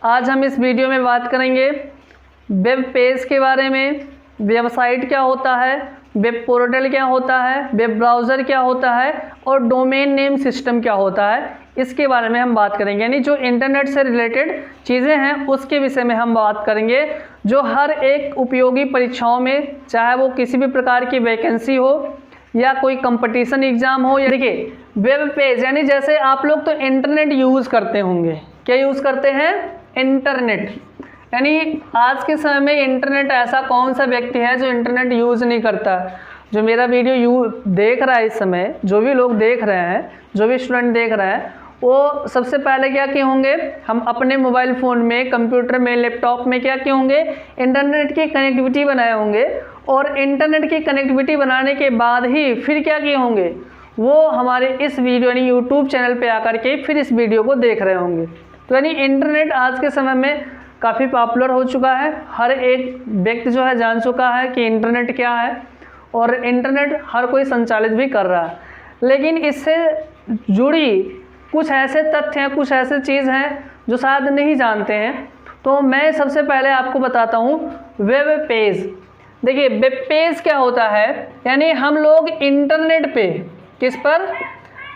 आज हम इस वीडियो में बात करेंगे वेब पेज के बारे में, वेबसाइट क्या होता है, वेब पोर्टल क्या होता है, वेब ब्राउज़र क्या होता है और डोमेन नेम सिस्टम क्या होता है, इसके बारे में हम बात करेंगे। यानी जो इंटरनेट से रिलेटेड चीज़ें हैं उसके विषय में हम बात करेंगे, जो हर एक उपयोगी परीक्षाओं में, चाहे वो किसी भी प्रकार की वैकेंसी हो या कोई कंपटीशन एग्ज़ाम हो। या देखिए वेब पेज यानी जैसे आप लोग तो इंटरनेट यूज़ करते होंगे, क्या यूज़ करते हैं? इंटरनेट। यानी आज के समय में इंटरनेट ऐसा कौन सा व्यक्ति है जो इंटरनेट यूज़ नहीं करता? जो मेरा वीडियो देख रहा है इस समय, जो भी लोग देख रहे हैं, जो भी स्टूडेंट देख रहे हैं, वो सबसे पहले क्या किए होंगे? हम अपने मोबाइल फ़ोन में, कंप्यूटर में, लैपटॉप में क्या किए होंगे? इंटरनेट की कनेक्टिविटी बनाए होंगे। और इंटरनेट की कनेक्टिविटी बनाने के बाद ही फिर क्या किए होंगे? वो हमारे इस वीडियो यानी यूट्यूब चैनल पे आकर के फिर इस वीडियो को देख रहे होंगे। तो यानी इंटरनेट आज के समय में काफ़ी पॉपुलर हो चुका है। हर एक व्यक्ति जो है जान चुका है कि इंटरनेट क्या है और इंटरनेट हर कोई संचालित भी कर रहा है। लेकिन इससे जुड़ी कुछ ऐसे तथ्य हैं, कुछ ऐसे चीज़ हैं जो शायद नहीं जानते हैं। तो मैं सबसे पहले आपको बताता हूँ वेब पेज। देखिए वेब पेज क्या होता है? यानी हम लोग इंटरनेट पे, किस पर?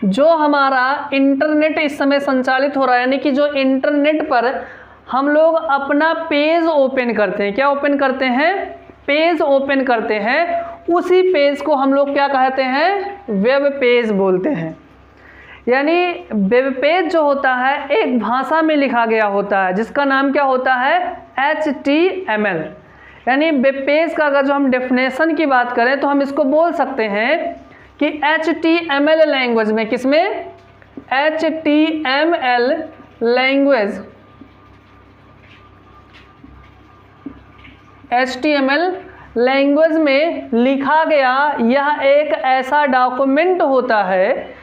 जो हमारा इंटरनेट इस समय संचालित हो रहा है, यानी कि जो इंटरनेट पर हम लोग अपना पेज ओपन करते हैं। क्या ओपन करते हैं? पेज ओपन करते हैं। उसी पेज को हम लोग क्या कहते हैं? वेब पेज बोलते हैं। यानी वेब पेज जो होता है एक भाषा में लिखा गया होता है जिसका नाम क्या होता है? HTML। यानी वेब पेज का अगर जो हम डेफिनेशन की बात करें तो हम इसको बोल सकते हैं कि HTML लैंग्वेज में, किसमें? HTML लैंग्वेज, HTML लैंग्वेज में लिखा गया यह एक ऐसा डॉक्यूमेंट होता है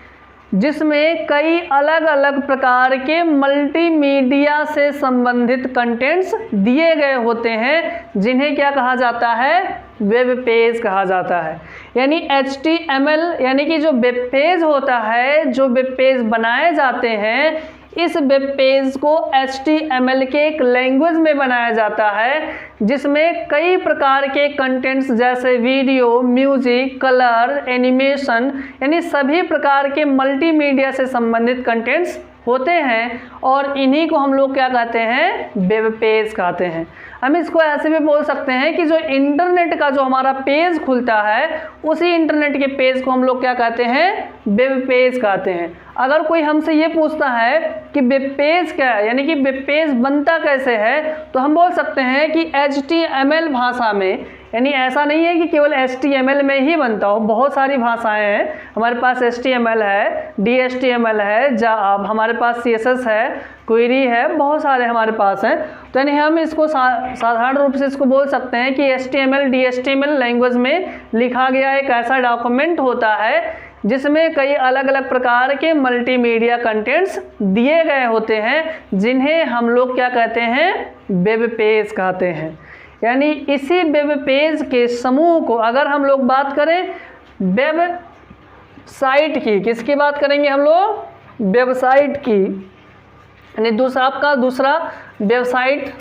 जिसमें कई अलग अलग प्रकार के मल्टीमीडिया से संबंधित कंटेंट्स दिए गए होते हैं, जिन्हें क्या कहा जाता है? वेब पेज कहा जाता है। यानी HTML यानी कि जो वेब पेज होता है, जो वेब पेज बनाए जाते हैं, इस वेब पेज को HTML के एक लैंग्वेज में बनाया जाता है जिसमें कई प्रकार के कंटेंट्स जैसे वीडियो, म्यूजिक, कलर, एनिमेशन यानी सभी प्रकार के मल्टीमीडिया से संबंधित कंटेंट्स होते हैं और इन्हीं को हम लोग क्या कहते हैं? वेब पेज कहते हैं। हम इसको ऐसे भी बोल सकते हैं कि जो इंटरनेट का जो हमारा पेज खुलता है उसी इंटरनेट के पेज को हम लोग क्या कहते हैं? वेब पेज कहते हैं। अगर कोई हमसे ये पूछता है कि वेब पेज क्या है, यानी कि वेब पेज बनता कैसे है, तो हम बोल सकते हैं कि HTML भाषा में, यानी ऐसा नहीं है कि केवल HTML में ही बनता हो, बहुत सारी भाषाएं हैं। हमारे पास HTML है, DHTML है, हमारे पास CSS है, क्वेरी है, बहुत सारे हमारे पास हैं। तो यानी हम इसको साधारण रूप से इसको बोल सकते हैं कि HTML DHTML लैंग्वेज में लिखा गया एक ऐसा डॉक्यूमेंट होता है जिसमें कई अलग अलग प्रकार के मल्टीमीडिया कंटेंट्स दिए गए होते हैं, जिन्हें हम लोग क्या कहते हैं? वेब पेज कहते हैं। यानी इसी वेब पेज के समूह को अगर हम लोग बात करें वेब साइट की, किसकी बात करेंगे हम लोग? वेबसाइट की। यानी दूसरा वेबसाइट,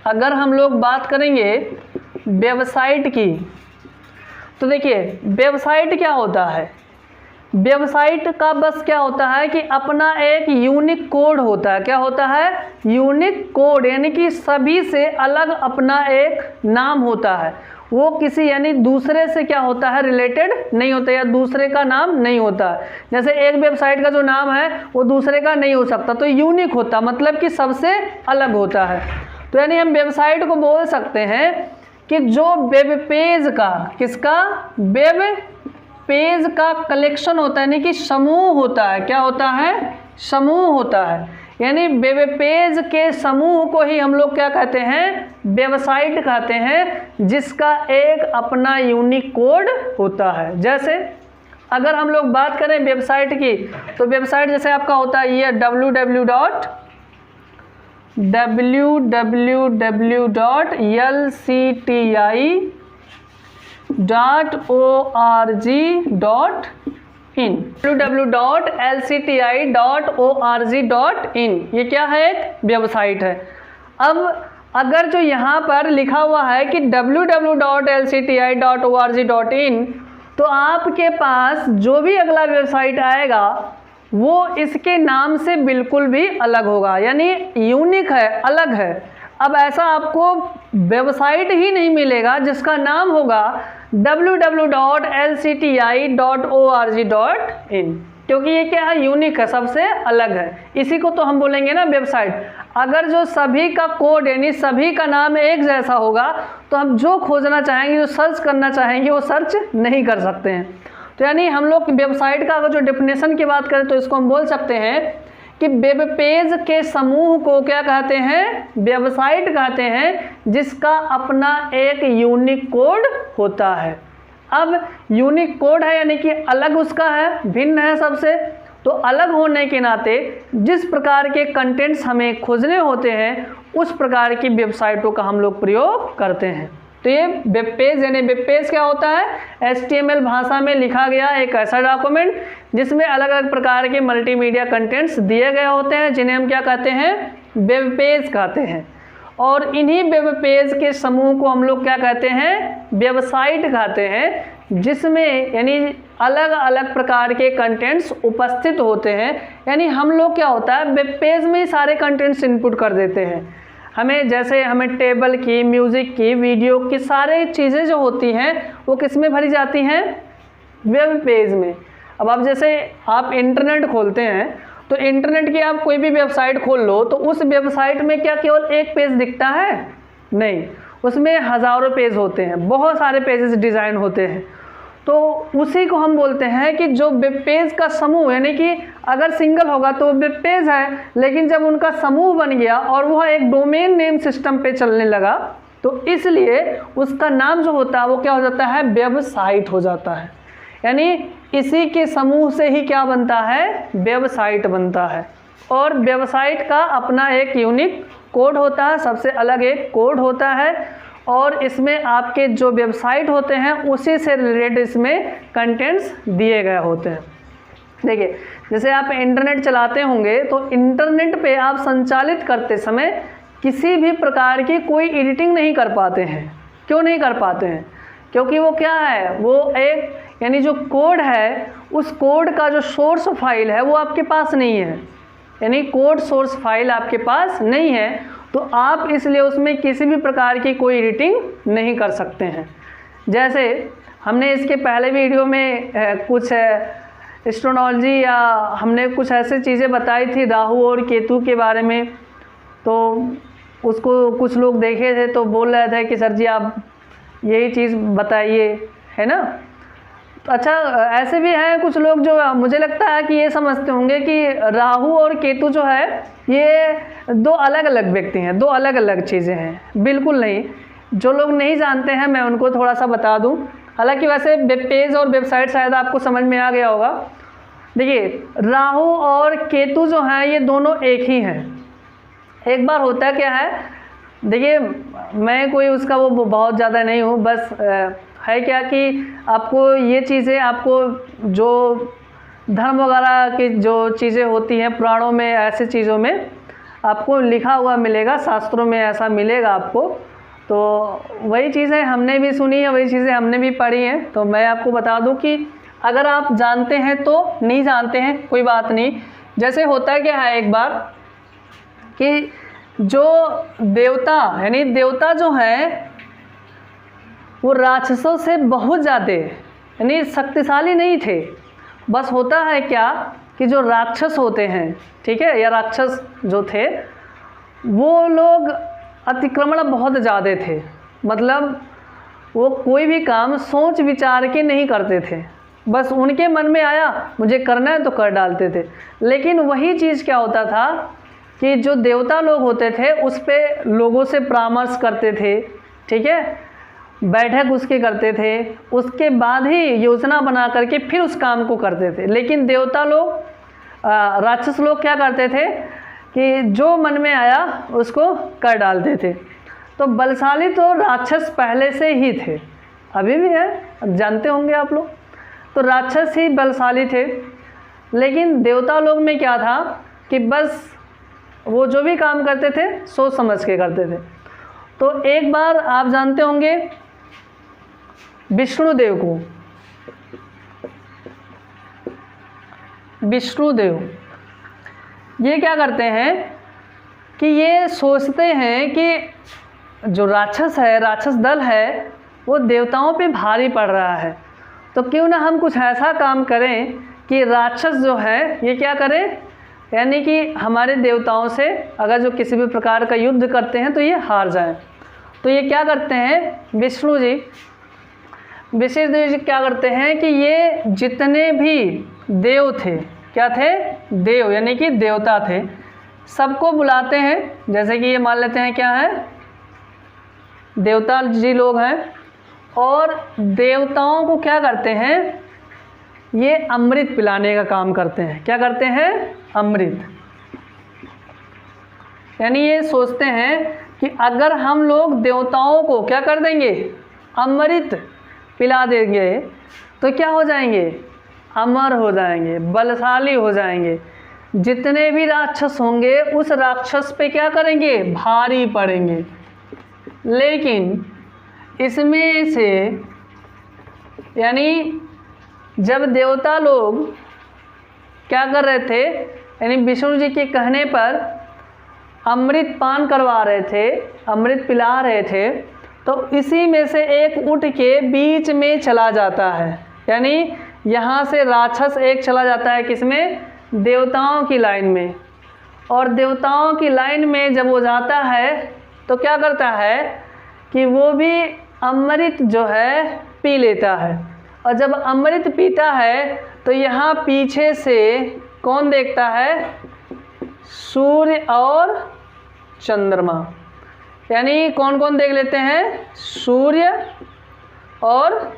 अगर हम लोग बात करेंगे वेबसाइट की, तो देखिए वेबसाइट क्या होता है? वेबसाइट का बस क्या होता है कि अपना एक यूनिक कोड होता है। क्या होता है? यूनिक कोड, यानी कि सभी से अलग अपना एक नाम होता है। वो किसी यानी दूसरे से क्या होता है? रिलेटेड नहीं होता या दूसरे का नाम नहीं होता। जैसे एक वेबसाइट का जो नाम है वो दूसरे का नहीं हो सकता, तो यूनिक होता मतलब कि सबसे अलग होता है। तो यानी हम वेबसाइट को बोल सकते हैं कि जो वेब पेज का, किसका? वेब पेज का कलेक्शन होता है, यानी कि समूह होता है। क्या होता है? समूह होता है। यानी वेब पेज के समूह को ही हम लोग क्या कहते हैं? वेबसाइट कहते हैं, जिसका एक अपना यूनिक कोड होता है। जैसे अगर हम लोग बात करें वेबसाइट की, तो वेबसाइट जैसे आपका होता है ये www.lcti.org.in www.lcti.org.in ये क्या है? एक वेबसाइट है। अब अगर जो यहाँ पर लिखा हुआ है कि www.lcti.org.in तो आपके पास जो भी अगला वेबसाइट आएगा वो इसके नाम से बिल्कुल भी अलग होगा, यानी यूनिक है, अलग है। अब ऐसा आपको वेबसाइट ही नहीं मिलेगा जिसका नाम होगा www.lcti.org.in, क्योंकि ये क्या है? यूनिक है, सबसे अलग है। इसी को तो हम बोलेंगे ना वेबसाइट। अगर जो सभी का कोड यानी सभी का नाम एक जैसा होगा तो हम जो खोजना चाहेंगे, जो सर्च करना चाहेंगे वो सर्च नहीं कर सकते हैं। तो यानी हम लोग वेबसाइट का अगर जो डेफिनेशन की बात करें तो इसको हम बोल सकते हैं कि वेब पेज के समूह को क्या कहते हैं? वेबसाइट कहते हैं, जिसका अपना एक यूनिक कोड होता है। अब यूनिक कोड है यानी कि अलग उसका है, भिन्न है सबसे। तो अलग होने के नाते जिस प्रकार के कंटेंट्स हमें खोजने होते हैं उस प्रकार की वेबसाइटों का हम लोग प्रयोग करते हैं। तो ये वेब पेज यानी वेब पेज क्या होता है? HTML भाषा में लिखा गया एक ऐसा डॉक्यूमेंट जिसमें अलग अलग प्रकार के मल्टीमीडिया कंटेंट्स दिए गए होते हैं, जिन्हें हम क्या कहते हैं? वेब पेज कहते हैं। और इन्हीं वेब पेज के समूह को हम लोग क्या कहते हैं? वेबसाइट कहते हैं, जिसमें यानी अलग अलग प्रकार के कंटेंट्स उपस्थित होते हैं। यानी हम लोग क्या होता है? वेब पेज में ही सारे कंटेंट्स इनपुट कर देते हैं। हमें जैसे हमें टेबल की, म्यूज़िक की, वीडियो की सारी चीज़ें जो होती हैं वो किस में भरी जाती हैं? वेब पेज में। अब आप जैसे आप इंटरनेट खोलते हैं तो इंटरनेट की आप कोई भी वेबसाइट खोल लो तो उस वेबसाइट में क्या केवल एक पेज दिखता है? नहीं, उसमें हज़ारों पेज होते हैं, बहुत सारे पेजेस डिज़ाइन होते हैं। तो उसी को हम बोलते हैं कि जो वेब पेज का समूह, यानी कि अगर सिंगल होगा तो वेब पेज है, लेकिन जब उनका समूह बन गया और वह एक डोमेन नेम सिस्टम पे चलने लगा तो इसलिए उसका नाम जो होता है वो क्या हो जाता है? वेबसाइट हो जाता है। यानी इसी के समूह से ही क्या बनता है? वेबसाइट बनता है। और वेबसाइट का अपना एक यूनिक कोड होता है, सबसे अलग एक कोड होता है, और इसमें आपके जो वेबसाइट होते हैं उसी से रिलेटेड इसमें कंटेंट्स दिए गए होते हैं। देखिए, जैसे आप इंटरनेट चलाते होंगे तो इंटरनेट पे आप संचालित करते समय किसी भी प्रकार की कोई एडिटिंग नहीं कर पाते हैं। क्यों नहीं कर पाते हैं? क्योंकि वो क्या है? वो एक यानी जो कोड है उस कोड का जो सोर्स फाइल है वो आपके पास नहीं है, यानी कोड सोर्स फाइल आपके पास नहीं है, तो आप इसलिए उसमें किसी भी प्रकार की कोई एडिटिंग नहीं कर सकते हैं। जैसे हमने इसके पहले वीडियो में कुछ एस्ट्रोनॉलजी या हमने कुछ ऐसी चीज़ें बताई थी राहु और केतु के बारे में, तो उसको कुछ लोग देखे थे तो बोल रहे थे कि सर जी आप यही चीज़ बताइए, है ना। तो अच्छा, ऐसे भी हैं कुछ लोग जो मुझे लगता है कि ये समझते होंगे कि राहु और केतु जो है ये दो अलग अलग व्यक्ति हैं, दो अलग अलग चीज़ें हैं। बिल्कुल नहीं, जो लोग नहीं जानते हैं मैं उनको थोड़ा सा बता दूं। हालांकि वैसे वेब पेज और वेबसाइट शायद आपको समझ में आ गया होगा। देखिए, राहु और केतु जो हैं ये दोनों एक ही हैं। एक बार होता क्या है, देखिए मैं कोई उसका वो बहुत ज़्यादा नहीं हूँ, बस है क्या कि आपको ये चीज़ें, आपको जो धर्म वगैरह की जो चीज़ें होती हैं पुराणों में, ऐसे चीज़ों में आपको लिखा हुआ मिलेगा, शास्त्रों में ऐसा मिलेगा आपको। तो वही चीज़ें हमने भी सुनी है, वही चीज़ें हमने भी पढ़ी हैं। तो मैं आपको बता दूं कि अगर आप जानते हैं तो, नहीं जानते हैं कोई बात नहीं। जैसे होता क्या है एक बार कि जो देवता यानी देवता जो हैं वो राक्षसों से बहुत ज़्यादा यानी शक्तिशाली नहीं थे। बस होता है क्या कि जो राक्षस होते हैं, ठीक है, या राक्षस जो थे वो लोग अतिक्रमण बहुत ज़्यादा थे। मतलब वो कोई भी काम सोच विचार के नहीं करते थे, बस उनके मन में आया मुझे करना है तो कर डालते थे। लेकिन वही चीज़ क्या होता था कि जो देवता लोग होते थे उस पे लोगों से परामर्श करते थे, ठीक है, बैठक उसके करते थे, उसके बाद ही योजना बना करके फिर उस काम को करते थे। लेकिन देवता लोग, राक्षस लोग क्या करते थे कि जो मन में आया उसको कर डालते थे। तो बलशाली तो राक्षस पहले से ही थे, अभी भी है, अब जानते होंगे आप लोग। तो राक्षस ही बलशाली थे। लेकिन देवता लोग में क्या था कि बस वो जो भी काम करते थे सोच समझ के करते थे। तो एक बार आप जानते होंगे विष्णुदेव को, विष्णुदेव ये क्या करते हैं कि ये सोचते हैं कि जो राक्षस है, राक्षस दल है, वो देवताओं पे भारी पड़ रहा है, तो क्यों ना हम कुछ ऐसा काम करें कि राक्षस जो है ये क्या करें, यानी कि हमारे देवताओं से अगर जो किसी भी प्रकार का युद्ध करते हैं तो ये हार जाएं। तो ये क्या करते हैं, विष्णु जी, विष्णुदेव जी क्या करते हैं कि ये जितने भी देव थे, क्या थे, देव यानी कि देवता थे, सबको बुलाते हैं। जैसे कि ये मान लेते हैं क्या है, देवता जी लोग हैं, और देवताओं को क्या करते हैं, ये अमृत पिलाने का काम करते हैं। क्या करते हैं, अमृत। यानी ये सोचते हैं कि अगर हम लोग देवताओं को क्या कर देंगे, अमृत पिला देंगे, तो क्या हो जाएंगे, अमर हो जाएंगे, बलशाली हो जाएंगे। जितने भी राक्षस होंगे उस राक्षस पे क्या करेंगे, भारी पड़ेंगे। लेकिन इसमें से यानी जब देवता लोग क्या कर रहे थे, यानी विष्णु जी के कहने पर अमृत पान करवा रहे थे, अमृत पिला रहे थे, तो इसी में से एक उठ के बीच में चला जाता है। यानी यहाँ से राक्षस एक चला जाता है किसमें, देवताओं की लाइन में। और देवताओं की लाइन में जब वो जाता है तो क्या करता है कि वो भी अमृत जो है पी लेता है। और जब अमृत पीता है तो यहाँ पीछे से कौन देखता है, सूर्य और चंद्रमा। यानी कौन कौन देख लेते हैं, सूर्य और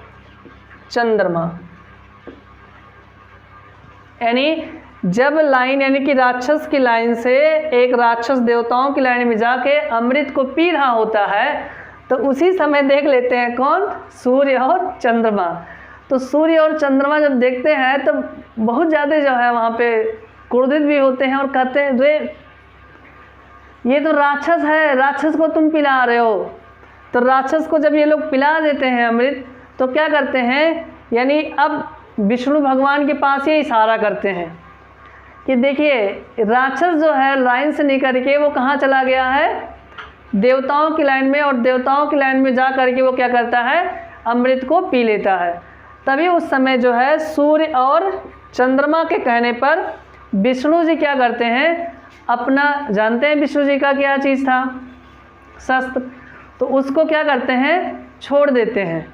चंद्रमा। यानी जब लाइन यानी कि राक्षस की लाइन से एक राक्षस देवताओं की लाइन में जाके अमृत को पी रहा होता है, तो उसी समय देख लेते हैं कौन, सूर्य और चंद्रमा। तो सूर्य और चंद्रमा जब देखते हैं तो बहुत ज़्यादा जो है वहाँ पे क्रोधित भी होते हैं और कहते हैं रे ये तो राक्षस है, राक्षस को तुम पिला रहे हो। तो राक्षस को जब ये लोग पिला देते हैं अमृत, तो क्या करते हैं, यानी अब विष्णु भगवान के पास ये इशारा करते हैं कि देखिए राक्षस जो है लाइन से निकल के वो कहाँ चला गया है, देवताओं की लाइन में, और देवताओं की लाइन में जा करके वो क्या करता है, अमृत को पी लेता है। तभी उस समय जो है सूर्य और चंद्रमा के कहने पर विष्णु जी क्या करते हैं, अपना जानते हैं विष्णु जी का क्या चीज़ था, शस्त्र, तो उसको क्या करते हैं, छोड़ देते हैं।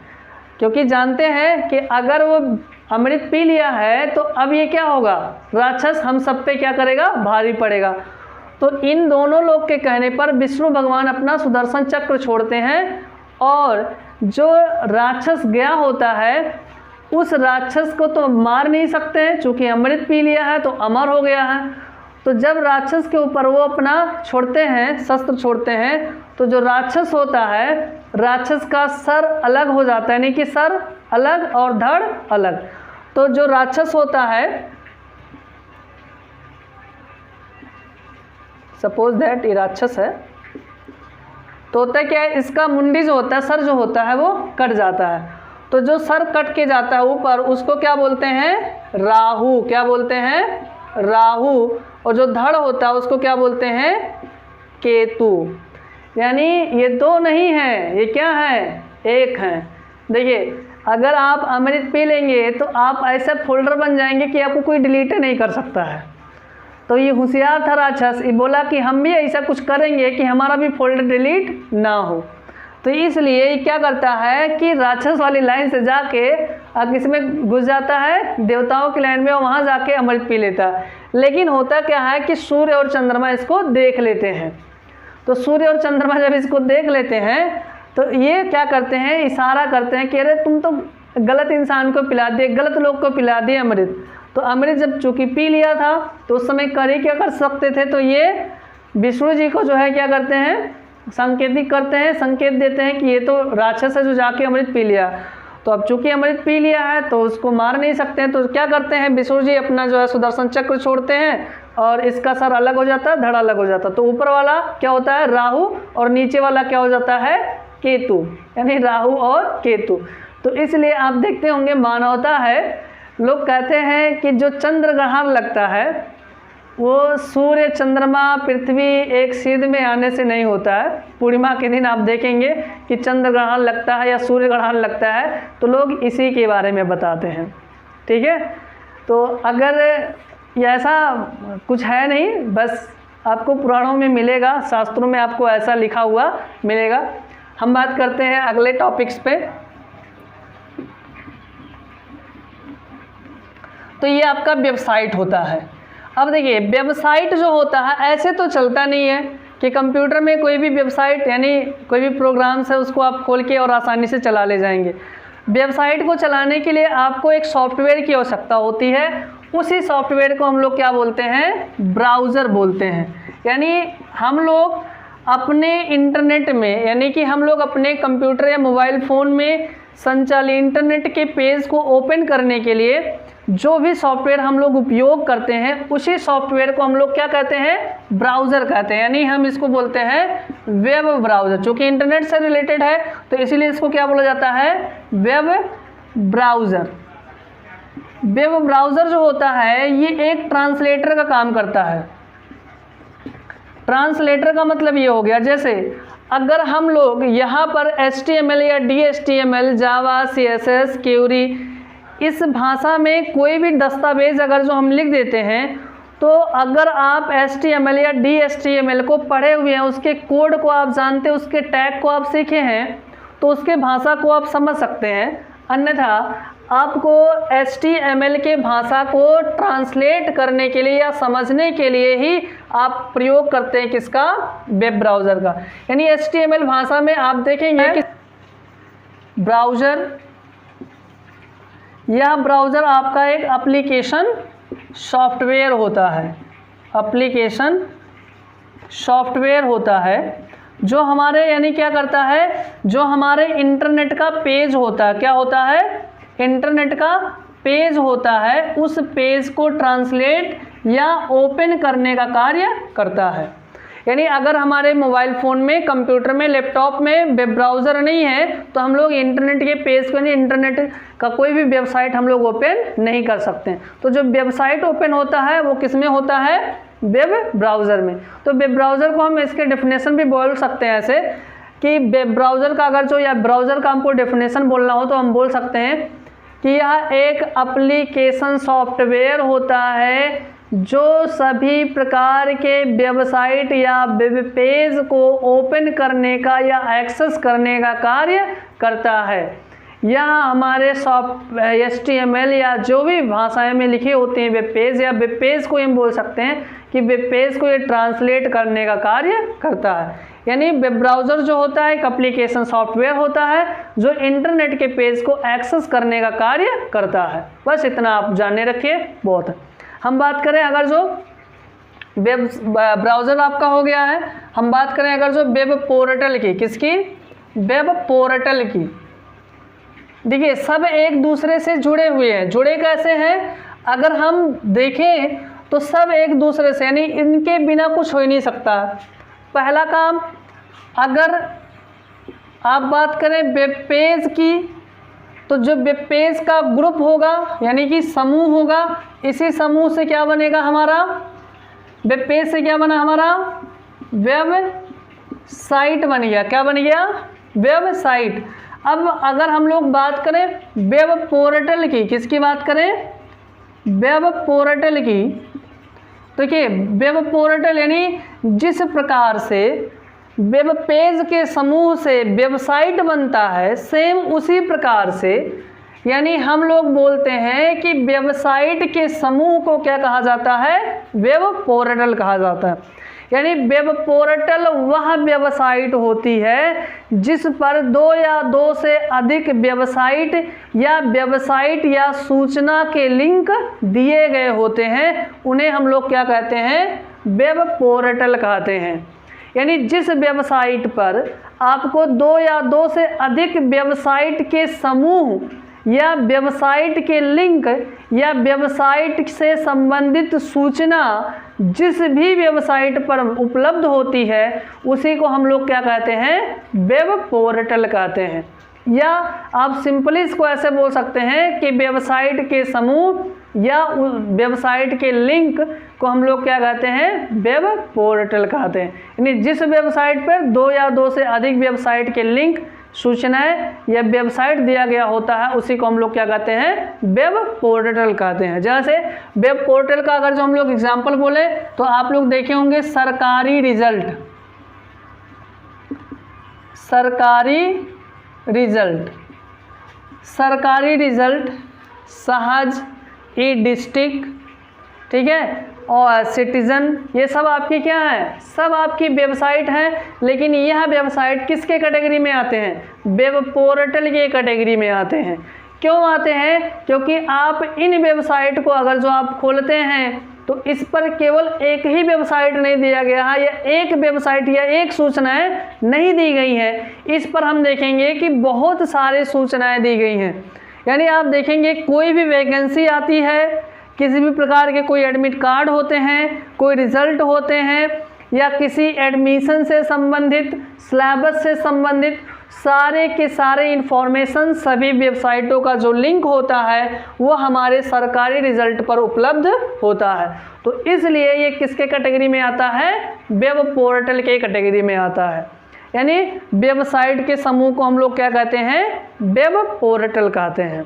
क्योंकि जानते हैं कि अगर वो अमृत पी लिया है तो अब ये क्या होगा, राक्षस हम सब पे क्या करेगा, भारी पड़ेगा। तो इन दोनों लोग के कहने पर विष्णु भगवान अपना सुदर्शन चक्र छोड़ते हैं, और जो राक्षस गया होता है उस राक्षस को तो मार नहीं सकते हैं, चूँकि अमृत पी लिया है तो अमर हो गया है। तो जब राक्षस के ऊपर वो अपना छोड़ते हैं, शस्त्र छोड़ते हैं, तो जो राक्षस होता है, राक्षस का सर अलग हो जाता है, यानी कि सर अलग और धड़ अलग। तो जो राक्षस होता है, सपोज दैट ये राक्षस है, तो होता है क्या है, इसका मुंडी जो होता है, सर जो होता है वो कट जाता है। तो जो सर कट के जाता है ऊपर, उसको क्या बोलते हैं, राहु। क्या बोलते हैं, राहु। और जो धड़ होता है उसको क्या बोलते हैं, केतु। यानी ये दो नहीं है, ये क्या है, एक है। देखिए अगर आप अमृत पी लेंगे तो आप ऐसे फोल्डर बन जाएंगे कि आपको कोई डिलीट नहीं कर सकता है। तो ये होशियार था राक्षस, ये बोला कि हम भी ऐसा कुछ करेंगे कि हमारा भी फोल्डर डिलीट ना हो। तो इसलिए ये क्या करता है कि राक्षस वाली लाइन से जाके किसमें घुस जाता है, देवताओं की लाइन में, और वहाँ जाके अमृत पी लेता है। लेकिन होता क्या है कि सूर्य और चंद्रमा इसको देख लेते हैं। तो सूर्य और चंद्रमा जब इसको देख लेते हैं तो ये क्या करते हैं, इशारा करते हैं कि अरे तुम तो गलत इंसान को पिला दिए, गलत लोग को पिला दिए अमृत। तो अमृत जब चूँकि पी लिया था तो उस समय कर ही क्या कर सकते थे, तो ये विष्णु जी को जो है क्या करते हैं, संकेतिक करते हैं, संकेत देते हैं कि ये तो राक्षस है जो जाके अमृत पी लिया। तो अब चूंकि अमृत पी लिया है तो उसको मार नहीं सकते हैं, तो क्या करते हैं, विष्णु जी अपना जो है सुदर्शन चक्र छोड़ते हैं और इसका सर अलग हो जाता है, धड़ अलग हो जाता है। तो ऊपर वाला क्या होता है, राहु, और नीचे वाला क्या हो जाता है, केतु, यानी राहु और केतु। तो इसलिए आप देखते होंगे मानवता है, लोग कहते हैं कि जो चंद्र ग्रहण लगता है वो सूर्य, चंद्रमा, पृथ्वी एक सीध में आने से नहीं होता है। पूर्णिमा के दिन आप देखेंगे कि चंद्र ग्रहण लगता है या सूर्य ग्रहण लगता है तो लोग इसी के बारे में बताते हैं। ठीक है, तो अगर ऐसा कुछ है नहीं, बस आपको पुराणों में मिलेगा, शास्त्रों में आपको ऐसा लिखा हुआ मिलेगा। हम बात करते हैं अगले टॉपिक्स पे। तो ये आपका वेबसाइट होता है। अब देखिए वेबसाइट जो होता है ऐसे तो चलता नहीं है कि कंप्यूटर में कोई भी वेबसाइट यानी कोई भी प्रोग्राम्स है उसको आप खोल के और आसानी से चला ले जाएंगे। वेबसाइट को चलाने के लिए आपको एक सॉफ्टवेयर की आवश्यकता होती है। उसी सॉफ्टवेयर को हम लोग क्या बोलते हैं, ब्राउज़र बोलते हैं। यानी हम लोग अपने इंटरनेट में, यानी कि हम लोग अपने कंप्यूटर या मोबाइल फ़ोन में संचालित इंटरनेट के पेज को ओपन करने के लिए जो भी सॉफ्टवेयर हम लोग उपयोग करते हैं उसी सॉफ्टवेयर को हम लोग क्या कहते हैं, ब्राउज़र कहते हैं। यानी हम इसको बोलते हैं वेब ब्राउज़र। चूँकि इंटरनेट से रिलेटेड है तो इसीलिए इसको क्या बोला जाता है, वेब ब्राउज़र। वेब ब्राउज़र जो होता है ये एक ट्रांसलेटर का काम करता है। ट्रांसलेटर का मतलब ये हो गया, जैसे अगर हम लोग यहाँ पर HTML या DHTML, जावा, CSS, क्वेरी, इस भाषा में कोई भी दस्तावेज़ अगर जो हम लिख देते हैं तो अगर आप HTML या DHTML को पढ़े हुए हैं, उसके कोड को आप जानते हैं, उसके टैग को आप सीखे हैं तो उसके भाषा को आप समझ सकते हैं। अन्यथा आपको HTML के भाषा को ट्रांसलेट करने के लिए या समझने के लिए ही आप प्रयोग करते हैं किसका, वेब ब्राउज़र का। यानी HTML भाषा में आप देखेंगे कि ब्राउज़र, यह ब्राउज़र आपका एक एप्लीकेशन सॉफ्टवेयर होता है। एप्लीकेशन सॉफ्टवेयर होता है जो हमारे यानी क्या करता है, जो हमारे इंटरनेट का पेज होता है, क्या होता है, इंटरनेट का पेज होता है, उस पेज को ट्रांसलेट या ओपन करने का कार्य करता है। यानी अगर हमारे मोबाइल फ़ोन में, कंप्यूटर में, लैपटॉप में वेब ब्राउज़र नहीं है तो हम लोग इंटरनेट के पेज को, यानी इंटरनेट का कोई भी वेबसाइट हम लोग ओपन नहीं कर सकते। तो जो वेबसाइट ओपन होता है वो किस में होता है, वेब ब्राउज़र में। तो वेब ब्राउज़र को हम इसके डेफिनेशन भी बोल सकते हैं ऐसे कि वेब ब्राउज़र का अगर जो या ब्राउज़र का हमको डेफिनेशन बोलना हो तो हम बोल सकते हैं कि यह एक एप्लीकेशन सॉफ्टवेयर होता है जो सभी प्रकार के वेबसाइट या वेब पेज को ओपन करने का या एक्सेस करने का कार्य करता है। यह हमारे HTML या जो भी भाषाएं में लिखी होती हैं वेब पेज या वेब पेज को हम बोल सकते हैं कि वेब पेज को ये ट्रांसलेट करने का कार्य करता है। यानी वेब ब्राउज़र जो होता है एक एप्लीकेशन सॉफ्टवेयर होता है जो इंटरनेट के पेज को एक्सेस करने का कार्य करता है। बस इतना आप जाने रखिए, बहुत है। हम बात करें अगर जो वेब ब्राउज़र आपका हो गया है, हम बात करें अगर जो वेब पोर्टल की, किसकी, वेब पोर्टल की। देखिए सब एक दूसरे से जुड़े हुए हैं। जुड़े कैसे हैं, अगर हम देखें तो सब एक दूसरे से, यानी इनके बिना कुछ हो ही नहीं सकता। पहला काम, अगर आप बात करें वेब पेज की तो जो वेब पेज का ग्रुप होगा यानी कि समूह होगा, इसी समूह से क्या बनेगा हमारा, वेब पेज से क्या बना हमारा, वेब साइट बन गया। क्या बन गया, वेब साइट। अब अगर हम लोग बात करें वेब पोर्टल की, किसकी बात करें, वेब पोर्टल की, तो देखिए वेब पोर्टल यानी जिस प्रकार से वेब पेज के समूह से वेबसाइट बनता है, सेम उसी प्रकार से यानी हम लोग बोलते हैं कि वेबसाइट के समूह को क्या कहा जाता है, वेब पोर्टल कहा जाता है। यानी वेब पोर्टल वह वेबसाइट होती है जिस पर दो या दो से अधिक वेबसाइट या सूचना के लिंक दिए गए होते हैं, उन्हें हम लोग क्या कहते हैं, वेब पोर्टल कहते हैं। यानी जिस वेबसाइट पर आपको 2 या 2 से अधिक वेबसाइट के समूह या वेबसाइट के लिंक या वेबसाइट से संबंधित सूचना जिस भी वेबसाइट पर उपलब्ध होती है उसी को हम लोग क्या कहते हैं, वेब पोर्टल कहते हैं। या आप सिंपली इसको ऐसे बोल सकते हैं कि वेबसाइट के समूह या वेबसाइट के लिंक को हम लोग क्या कहते हैं, वेब पोर्टल कहते हैं। यानी जिस वेबसाइट पर 2 या 2 से अधिक वेबसाइट के लिंक, सूचनाएं या वेबसाइट दिया गया होता है उसी को हम लोग क्या कहते हैं, वेब पोर्टल कहते हैं। जैसे वेब पोर्टल का अगर जो हम लोग एग्जांपल बोले तो आप लोग देखे होंगे सरकारी रिजल्ट, सरकारी रिजल्ट, सहज, ई डिस्ट्रिक्ट, ठीक है, और सिटीजन, ये सब आपकी क्या है, सब आपकी वेबसाइट हैं। लेकिन यह वेबसाइट किसके कैटेगरी में आते हैं, वेब पोर्टल के कैटेगरी में आते हैं। क्यों आते हैं, क्योंकि आप इन वेबसाइट को अगर जो आप खोलते हैं तो इस पर केवल एक ही वेबसाइट नहीं दिया गया है या एक वेबसाइट या एक सूचनाएं नहीं दी गई है, इस पर हम देखेंगे कि बहुत सारे सूचनाएं दी गई हैं। यानी आप देखेंगे कोई भी वैकेंसी आती है, किसी भी प्रकार के कोई एडमिट कार्ड होते हैं, कोई रिजल्ट होते हैं या किसी एडमिशन से संबंधित, सिलेबस से संबंधित सारे के सारे इन्फॉर्मेशन सभी वेबसाइटों का जो लिंक होता है वो हमारे सरकारी रिजल्ट पर उपलब्ध होता है। तो इसलिए ये किसके कैटेगरी में आता है, वेब पोर्टल के कैटेगरी में आता है। यानी वेबसाइट के समूह को हम लोग क्या कहते हैं, वेब पोर्टल कहते हैं।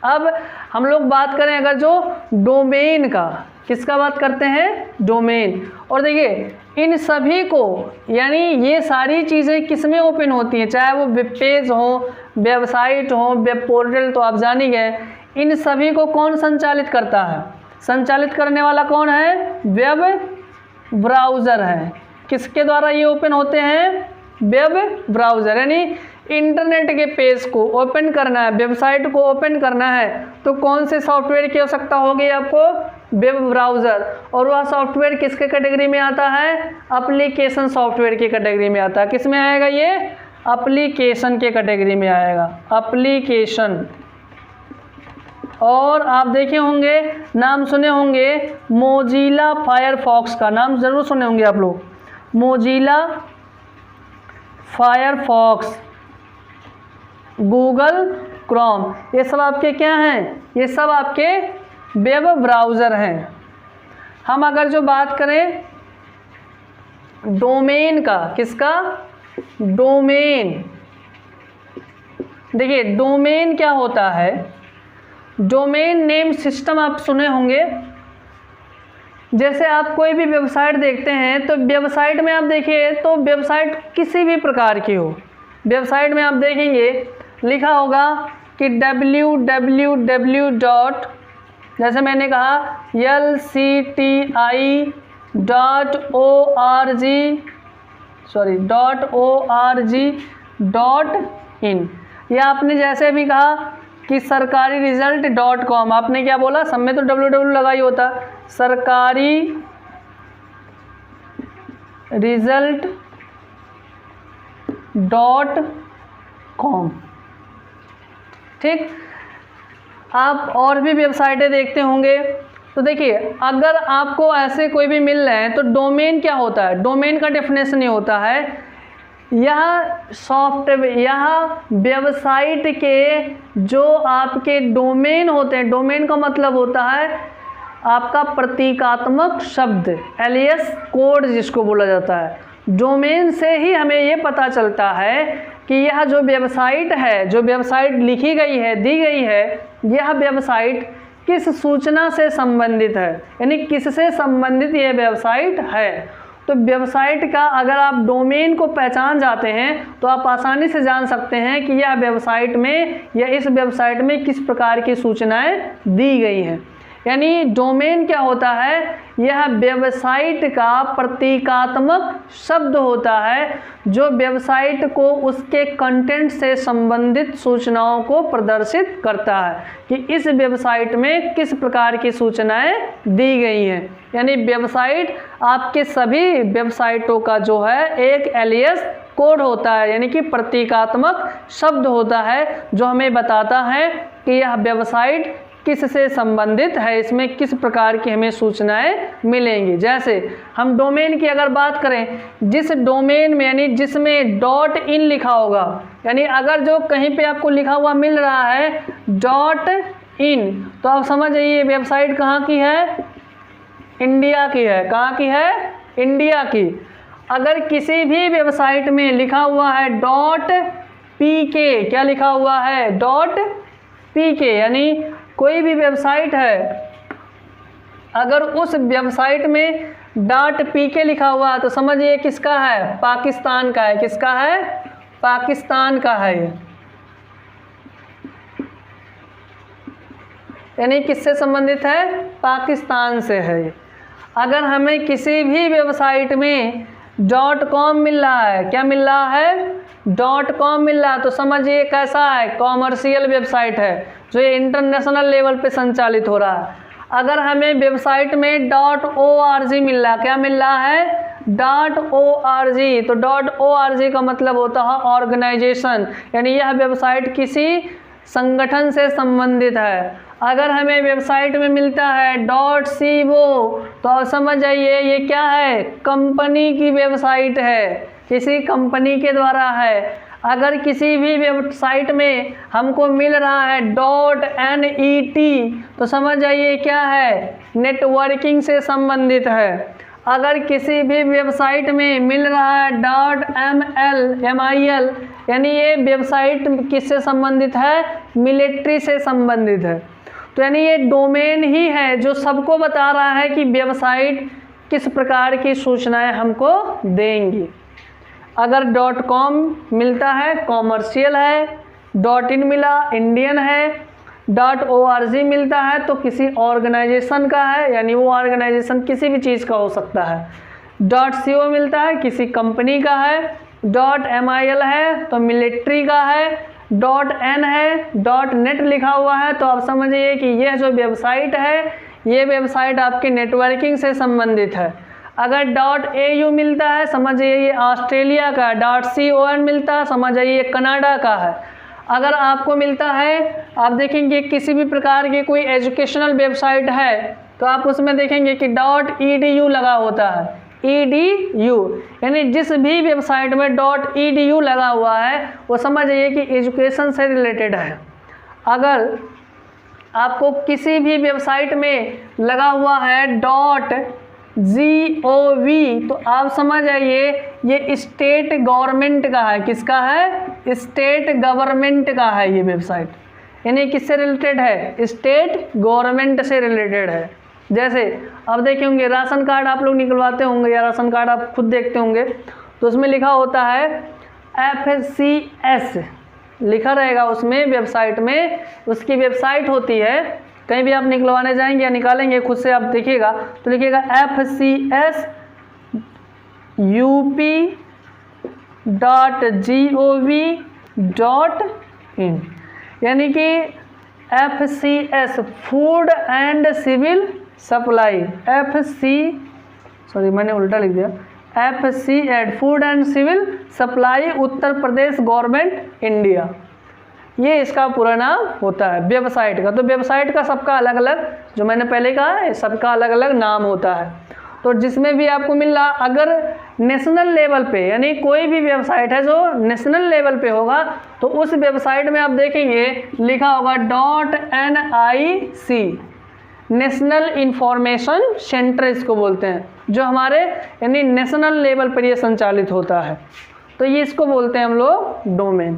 अब हम लोग बात करें अगर जो डोमेन का, किसका बात करते हैं, डोमेन। और देखिए इन सभी को, यानी ये सारी चीज़ें किस में ओपन होती हैं, चाहे वो वेब पेज हो, वेबसाइट हो, वेब पोर्टल, तो आप जान ही गए। इन सभी को कौन संचालित करता है, संचालित करने वाला कौन है, वेब ब्राउज़र है। किसके द्वारा ये ओपन होते हैं, वेब ब्राउज़र। यानी इंटरनेट के पेज को ओपन करना है, वेबसाइट को ओपन करना है तो कौन से सॉफ्टवेयर की आवश्यकता होगी आपको, वेब ब्राउज़र। और वह सॉफ्टवेयर किसके कैटेगरी में आता है, एप्लीकेशन सॉफ्टवेयर की कैटेगरी में आता है। किस में आएगा ये, एप्लीकेशन के कैटेगरी में आएगा, एप्लीकेशन। और आप देखे होंगे, नाम सुने होंगे मोजिला फायरफॉक्स का, नाम ज़रूर सुने होंगे आप लोग, मोजिला फायरफॉक्स, गूगल क्रोम, ये सब आपके क्या हैं, ये सब आपके वेब ब्राउज़र हैं। हम अगर जो बात करें डोमेन का, किसका, डोमेन। देखिए डोमेन क्या होता है, डोमेन नेम सिस्टम आप सुने होंगे। जैसे आप कोई भी वेबसाइट देखते हैं तो वेबसाइट में आप देखिए तो वेबसाइट किसी भी प्रकार की हो, वेबसाइट में आप देखेंगे लिखा होगा कि www डॉट, जैसे मैंने कहा lcti.org.in, या आपने जैसे भी कहा कि सरकारी रिजल्ट .com, आपने क्या बोला, सब में तो www लगा ही होता, सरकारी रिजल्ट .com, ठीक। आप और भी वेबसाइटें देखते होंगे तो देखिए अगर आपको ऐसे कोई भी मिल रहे हैं तो डोमेन क्या होता है, डोमेन का डेफिनेशन ये होता है, यह सॉफ्टवेयर, यह वेबसाइट के जो आपके डोमेन होते हैं, डोमेन का मतलब होता है आपका प्रतीकात्मक शब्द, एलियस कोड जिसको बोला जाता है। डोमेन से ही हमें ये पता चलता है कि यह जो वेबसाइट है, जो वेबसाइट लिखी गई है, दी गई है, यह वेबसाइट किस सूचना से संबंधित है, यानी किससे संबंधित यह वेबसाइट है। तो वेबसाइट का अगर आप डोमेन को पहचान जाते हैं तो आप आसानी से जान सकते हैं कि यह वेबसाइट में या इस वेबसाइट में किस प्रकार की सूचनाएं दी गई हैं। यानी डोमेन क्या होता है, यह वेबसाइट का प्रतीकात्मक शब्द होता है जो वेबसाइट को उसके कंटेंट से संबंधित सूचनाओं को प्रदर्शित करता है कि इस वेबसाइट में किस प्रकार की सूचनाएं दी गई हैं। यानी वेबसाइट आपके सभी वेबसाइटों का जो है एक एलियास कोड होता है, यानी कि प्रतीकात्मक शब्द होता है जो हमें बताता है कि यह वेबसाइट किससे संबंधित है, इसमें किस प्रकार की हमें सूचनाएं मिलेंगी। जैसे हम डोमेन की अगर बात करें, जिस डोमेन में यानी जिसमें .in लिखा होगा, यानी अगर जो कहीं पे आपको लिखा हुआ मिल रहा है .in, तो आप समझ जाइए वेबसाइट कहाँ की है, इंडिया की है। कहाँ की है, इंडिया की। अगर किसी भी वेबसाइट में लिखा हुआ है .pk, क्या लिखा हुआ है, .pk, यानी कोई भी वेबसाइट है अगर उस वेबसाइट में .pk लिखा हुआ है तो समझिए किसका है, पाकिस्तान का है। किसका है, पाकिस्तान का है। यानी किससे संबंधित है, पाकिस्तान से है। अगर हमें किसी भी वेबसाइट में .com मिल रहा है, क्या मिल रहा है, .com मिल रहा है, तो समझिए कैसा है, कॉमर्शियल वेबसाइट है जो ये इंटरनेशनल लेवल पे संचालित हो रहा है। अगर हमें वेबसाइट में .org मिल रहा है, क्या मिल रहा है, .org, तो .org का मतलब होता है ऑर्गेनाइजेशन, यानी यह वेबसाइट किसी संगठन से संबंधित है। अगर हमें वेबसाइट में मिलता है .co, तो आप समझ जाइए ये क्या है, कंपनी की वेबसाइट है, किसी कंपनी के द्वारा है। अगर किसी भी वेबसाइट में हमको मिल रहा है .net, तो समझ जाइए क्या है, नेटवर्किंग से संबंधित है। अगर किसी भी वेबसाइट में मिल रहा है .mil, यानी ये वेबसाइट किससे संबंधित है, मिलिट्री से संबंधित है। तो यानी ये डोमेन ही है जो सबको बता रहा है कि वेबसाइट किस प्रकार की सूचनाएं हमको देंगी। अगर .com मिलता है, कॉमर्शियल है, .in मिला, इंडियन है, .org मिलता है तो किसी ऑर्गेनाइजेशन का है, यानी वो ऑर्गेनाइजेशन किसी भी चीज़ का हो सकता है। .co मिलता है, किसी कंपनी का है। .mil है तो मिलिट्री का है। .n है, .net लिखा हुआ है, तो आप समझिए कि यह जो वेबसाइट है ये वेबसाइट आपकी नेटवर्किंग से संबंधित है। अगर .au मिलता है, समझिए ये ऑस्ट्रेलिया का है। .con मिलता है, समझिए ये कनाडा का है। अगर आपको मिलता है, आप देखेंगे किसी भी प्रकार की कोई एजुकेशनल वेबसाइट है तो आप उसमें देखेंगे कि .edu लगा होता है, edu, यानी जिस भी वेबसाइट में .edu लगा हुआ है वो समझिए कि एजुकेशन से रिलेटेड है। अगर आपको किसी भी वेबसाइट में लगा हुआ है .gov, तो आप समझ आइए ये स्टेट गवर्नमेंट का है। किसका है, स्टेट गवर्नमेंट का है ये वेबसाइट, यानी किससे रिलेटेड है, स्टेट गवर्नमेंट से रिलेटेड है। जैसे अब देखे होंगे राशन कार्ड आप लोग निकलवाते होंगे या राशन कार्ड आप खुद देखते होंगे, तो उसमें लिखा होता है FCS लिखा रहेगा उसमें, वेबसाइट में उसकी वेबसाइट होती है। कहीं भी आप निकलवाने जाएंगे या निकालेंगे खुद से आप देखिएगा तो लिखिएगा FCS.up.gov.in, यानी कि FCS food and civil supply, मैंने उल्टा लिख दिया, FCS food and civil supply Uttar Pradesh government India, ये इसका पूरा नाम होता है वेबसाइट का। तो वेबसाइट का सबका अलग अलग, जो मैंने पहले कहा है, सबका अलग अलग नाम होता है। तो जिसमें भी आपको मिल रहा, अगर नेशनल लेवल पे, यानी कोई भी वेबसाइट है जो नेशनल लेवल पे होगा तो उस वेबसाइट में आप देखेंगे लिखा होगा .nic, नेशनल इंफॉर्मेशन सेंटर इसको बोलते हैं, जो हमारे यानी नेशनल लेवल पर ये संचालित होता है। तो ये इसको बोलते हैं हम लोग डोमेन।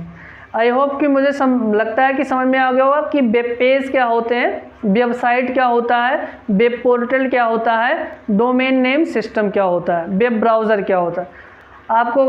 आई होप कि मुझे लगता है कि समझ में आ गया होगा कि वेब पेज क्या होते हैं, वेबसाइट क्या होता है, वेब पोर्टल क्या होता है, डोमेन नेम सिस्टम क्या होता है, वेब ब्राउज़र क्या होता है। आपको